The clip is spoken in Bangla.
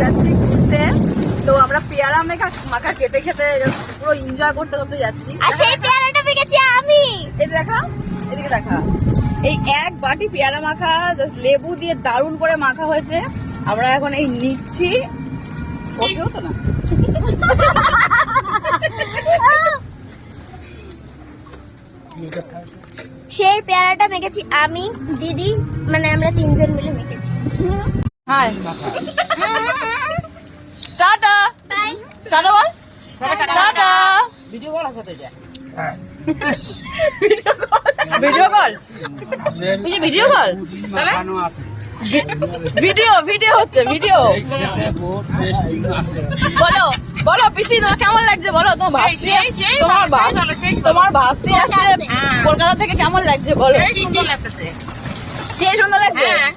যাচ্ছি ঘুরতে। তো আমরা পেয়ারা মাখা খেতে খেতে পুরো এনজয় করতে করতে যাচ্ছি। আর সেই পেয়ারাটা পেকেছি আমি। এই দেখা, এদিকে দেখা, এই এক বাটি পেয়ারা মাখা জাস্ট লেবু দিয়ে দারুণ করে মাখা হয়েছে। আমরা এখন এই নিচ্ছি। ওকে হতো না সেই পেয়ারাটা মেখেছি আমি, দিদি, মানে আমরা তিনজন মিলে মেখেছি। হাই টাটা বাই। টাটা বল, টাটা। ভিডিও কল আছে তো এটা। ভিডিও কল, এই যে ভিডিও কল, মাখানো আছে। ভিডিও ভিডিও হচ্ছে ভিডিও। খেতে বহুত টেস্টিং আছে। বলো বলো পিসি, তোমার কেমন লাগছে বলো? তোমার ভাস্তি, তোমার ভাস্তি আসছে কলকাতা থেকে, কেমন লাগছে বলো? সুন্দর লাগতেছে। সেই সুন্দর লাগছে।